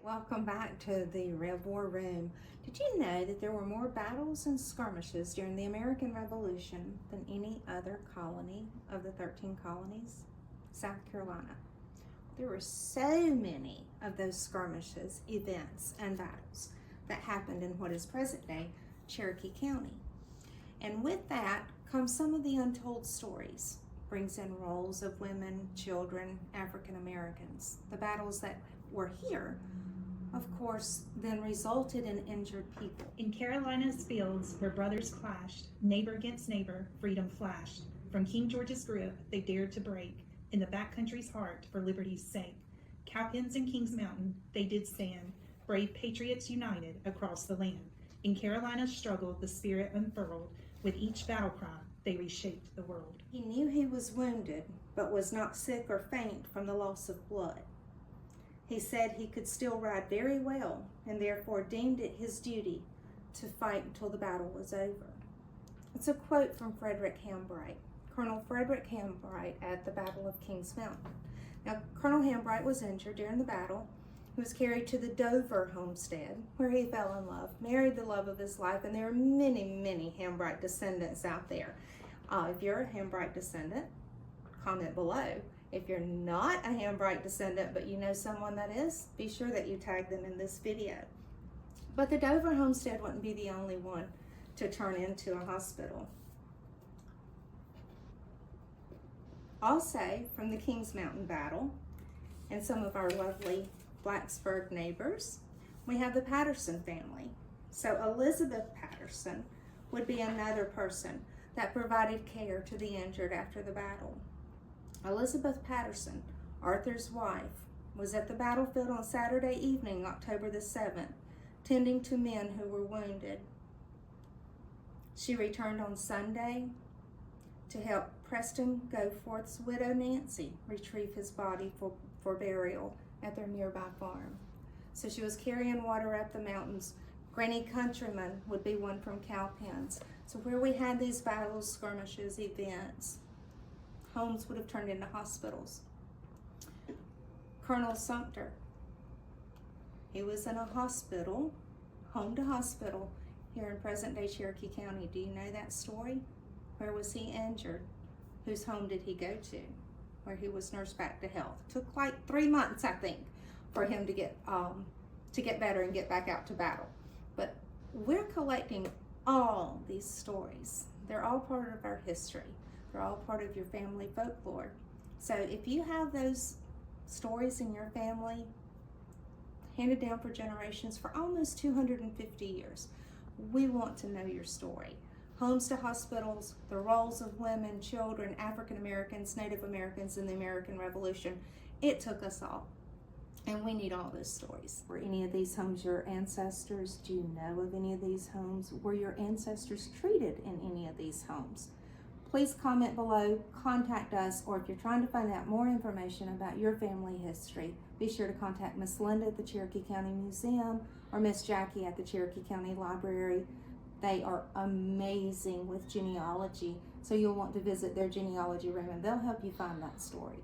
Welcome back to the Rev War Room. Did you know that there were more battles and skirmishes during the American Revolution than any other colony of the 13 colonies? South Carolina. There were so many of those skirmishes, events, and battles that happened in what is present-day Cherokee County. And with that comes some of the untold stories. Brings in roles of women, children, African Americans. The battles that were here, of course, then resulted in injured people. In Carolina's fields where brothers clashed, neighbor against neighbor, freedom flashed. From King George's grip, they dared to break. In the backcountry's heart, for liberty's sake. Cowpens and Kings Mountain, they did stand. Brave patriots united across the land. In Carolina's struggle, the spirit unfurled. With each battle cry, they reshaped the world. He knew he was wounded, but was not sick or faint from the loss of blood. He said he could still ride very well, and therefore deemed it his duty to fight until the battle was over. It's a quote from Frederick Hambright, Colonel Frederick Hambright at the Battle of Kings Mountain. Now, Colonel Hambright was injured during the battle. He was carried to the Dover homestead, where he fell in love, married the love of his life, and there are many, many Hambright descendants out there. If you're a Hambright descendant, comment below. If you're not a Hambright descendant, but you know someone that is, be sure that you tag them in this video. But the Dover homestead wouldn't be the only one to turn into a hospital. Also, from the Kings Mountain battle, and some of our lovely Blacksburg neighbors, we have the Patterson family. So Elizabeth Patterson would be another person that provided care to the injured after the battle. Elizabeth Patterson, Arthur's wife, was at the battlefield on Saturday evening, October the 7th, tending to men who were wounded. She returned on Sunday to help Preston Goforth's widow Nancy retrieve his body for burial at their nearby farm. So she was carrying water up the mountains. Granny Countryman would be one from Cowpens. So where we had these battles, skirmishes, events, homes would have turned into hospitals. Colonel Sumter, he was in a hospital, home to hospital, here in present-day Cherokee County. Do you know that story? Where was he injured? Whose home did he go to? Where he was nursed back to health. Took like 3 months, I think, for him to get better and get back out to battle. But we're collecting all these stories. They're all part of our history. They're all part of your family folklore. So if you have those stories in your family, handed down for generations for almost 250 years, we want to know your story. Homes to hospitals, the roles of women, children, African Americans, Native Americans in the American Revolution. It took us all. And we need all those stories. Were any of these homes your ancestors? Do you know of any of these homes? Were your ancestors treated in any of these homes? Please comment below, contact us, or if you're trying to find out more information about your family history, be sure to contact Miss Linda at the Cherokee County Museum or Miss Jackie at the Cherokee County Library. They are amazing with genealogy, so you'll want to visit their genealogy room and they'll help you find that story.